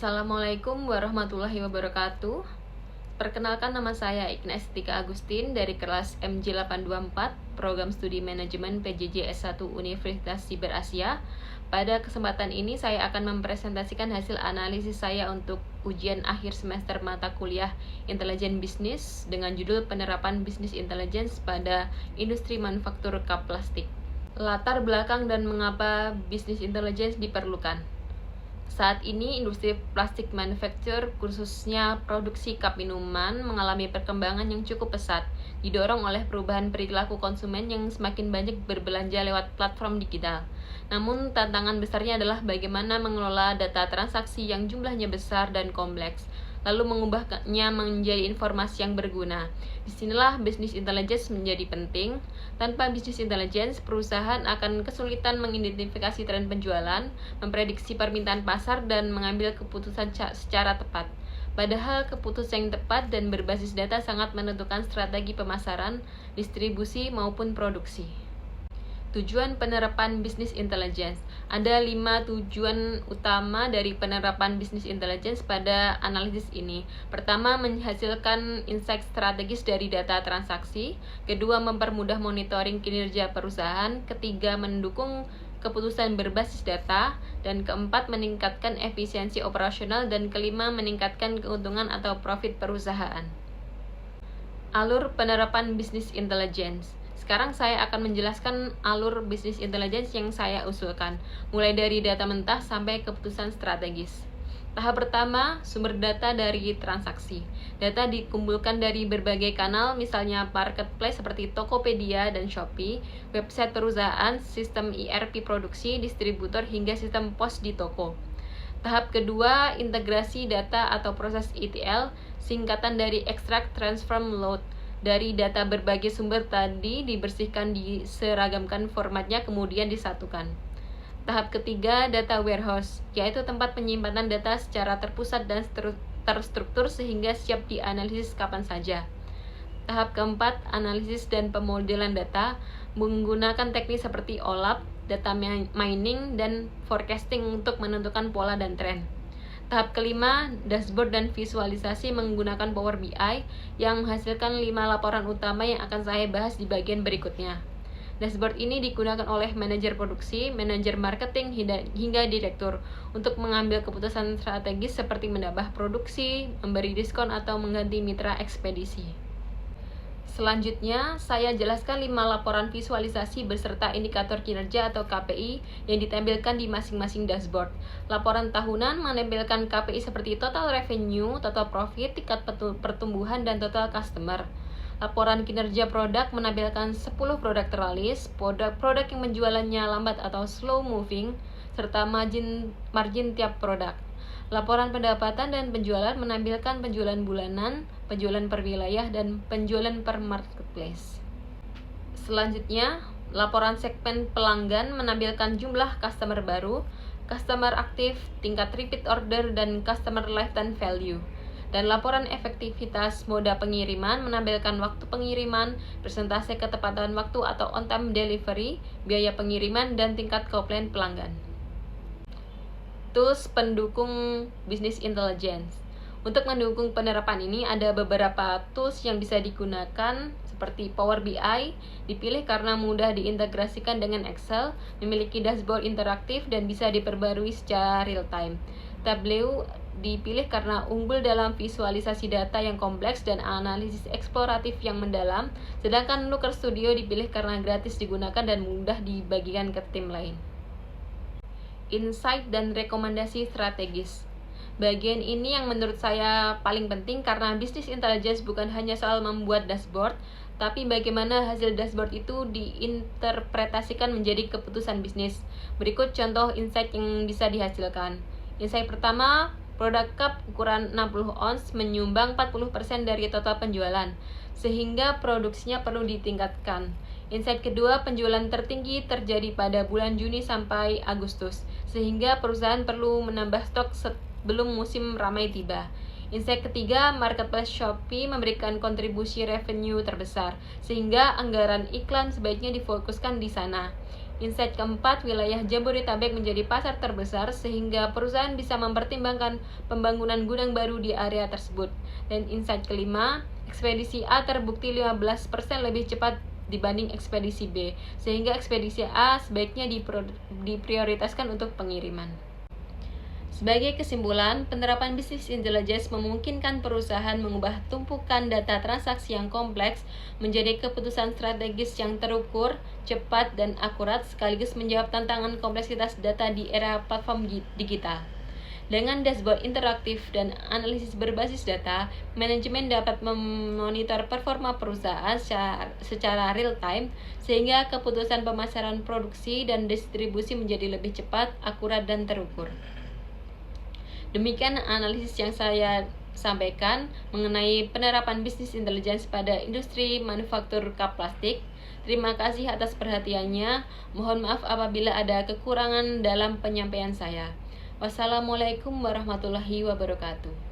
Assalamualaikum warahmatullahi wabarakatuh. Perkenalkan, nama saya Ignas Tika Agustin dari kelas MJ824, Program Studi Manajemen PJJ S1 Universitas Siber Asia. Pada kesempatan ini saya akan mempresentasikan hasil analisis saya untuk ujian akhir semester mata kuliah Intelijen Bisnis dengan judul Penerapan Bisnis Intelligence pada Industri Manufaktur Kap Plastik. Latar belakang dan mengapa Bisnis Intelligence diperlukan. Saat ini, industri plastik manufacture, khususnya produksi cup minuman, mengalami perkembangan yang cukup pesat, didorong oleh perubahan perilaku konsumen yang semakin banyak berbelanja lewat platform digital. Namun, tantangan besarnya adalah bagaimana mengelola data transaksi yang jumlahnya besar dan kompleks, lalu mengubahnya menjadi informasi yang berguna. Disinilah bisnis intelligence menjadi penting. Tanpa bisnis intelligence, perusahaan akan kesulitan mengidentifikasi tren penjualan, memprediksi permintaan pasar, dan mengambil keputusan secara tepat. Padahal keputusan yang tepat dan berbasis data sangat menentukan strategi pemasaran, distribusi, maupun produksi. Tujuan penerapan bisnis intelligence. Ada 5 tujuan utama dari penerapan bisnis intelligence pada analisis ini. Pertama, menghasilkan insight strategis dari data transaksi. Kedua, mempermudah monitoring kinerja perusahaan. Ketiga, mendukung keputusan berbasis data. Dan keempat, meningkatkan efisiensi operasional. Dan kelima, meningkatkan keuntungan atau profit perusahaan. Alur penerapan bisnis intelligence. Sekarang saya akan menjelaskan alur bisnis intelligence yang saya usulkan, mulai dari data mentah sampai keputusan strategis. Tahap pertama, sumber data dari transaksi. Data dikumpulkan dari berbagai kanal, misalnya marketplace seperti Tokopedia dan Shopee, website perusahaan, sistem ERP produksi, distributor, hingga sistem pos di toko. Tahap kedua, integrasi data atau proses ETL, singkatan dari extract, transform, load. Dari data berbagai sumber tadi dibersihkan, diseragamkan formatnya, kemudian disatukan. Tahap ketiga, data warehouse, yaitu tempat penyimpanan data secara terpusat dan terstruktur sehingga siap dianalisis kapan saja. Tahap keempat, analisis dan pemodelan data menggunakan teknik seperti OLAP, data mining, dan forecasting untuk menentukan pola dan tren. Tahap kelima, dashboard dan visualisasi menggunakan Power BI yang menghasilkan 5 laporan utama yang akan saya bahas di bagian berikutnya. Dashboard ini digunakan oleh manajer produksi, manajer marketing, hingga direktur untuk mengambil keputusan strategis seperti menambah produksi, memberi diskon, atau mengganti mitra ekspedisi. Selanjutnya, saya jelaskan 5 laporan visualisasi beserta indikator kinerja atau KPI yang ditampilkan di masing-masing dashboard. Laporan tahunan menampilkan KPI seperti total revenue, total profit, tingkat pertumbuhan, dan total customer. Laporan kinerja produk menampilkan 10 produk terlaris, produk yang penjualannya lambat atau slow moving, serta margin tiap produk. Laporan pendapatan dan penjualan menampilkan penjualan bulanan, penjualan per wilayah, dan penjualan per marketplace. Selanjutnya, laporan segmen pelanggan menampilkan jumlah customer baru, customer aktif, tingkat repeat order, dan customer lifetime value. Dan laporan efektivitas moda pengiriman menampilkan waktu pengiriman, persentase ketepatan waktu atau on-time delivery, biaya pengiriman, dan tingkat komplain pelanggan. Tools pendukung bisnis intelligence. Untuk mendukung penerapan ini ada beberapa tools yang bisa digunakan seperti Power BI, dipilih karena mudah diintegrasikan dengan Excel, memiliki dashboard interaktif dan bisa diperbarui secara real time. Tableau dipilih karena unggul dalam visualisasi data yang kompleks dan analisis eksploratif yang mendalam, sedangkan Looker Studio dipilih karena gratis digunakan dan mudah dibagikan ke tim lain. Insight dan rekomendasi strategis. Bagian ini yang menurut saya paling penting karena bisnis intelligence bukan hanya soal membuat dashboard, tapi bagaimana hasil dashboard itu diinterpretasikan menjadi keputusan bisnis. Berikut contoh insight yang bisa dihasilkan. Insight pertama, produk cup ukuran 60 ons menyumbang 40% dari total penjualan, sehingga produksinya perlu ditingkatkan. Insight kedua, penjualan tertinggi terjadi pada bulan Juni sampai Agustus, sehingga perusahaan perlu menambah stok sebelum musim ramai tiba. Insight ketiga, marketplace Shopee memberikan kontribusi revenue terbesar, sehingga anggaran iklan sebaiknya difokuskan di sana. Insight keempat, wilayah Jabodetabek menjadi pasar terbesar sehingga perusahaan bisa mempertimbangkan pembangunan gudang baru di area tersebut. Dan insight kelima, ekspedisi A terbukti 15% lebih cepat dibanding ekspedisi B, sehingga ekspedisi A sebaiknya diprioritaskan untuk pengiriman. Sebagai kesimpulan, penerapan bisnis intelligence memungkinkan perusahaan mengubah tumpukan data transaksi yang kompleks menjadi keputusan strategis yang terukur, cepat, dan akurat sekaligus menjawab tantangan kompleksitas data di era platform digital. Dengan dashboard interaktif dan analisis berbasis data, manajemen dapat memonitor performa perusahaan secara real-time sehingga keputusan pemasaran produksi dan distribusi menjadi lebih cepat, akurat, dan terukur. Demikian analisis yang saya sampaikan mengenai penerapan bisnis intelligence pada industri manufaktur cup plastik. Terima kasih atas perhatiannya. Mohon maaf apabila ada kekurangan dalam penyampaian saya. Wassalamualaikum warahmatullahi wabarakatuh.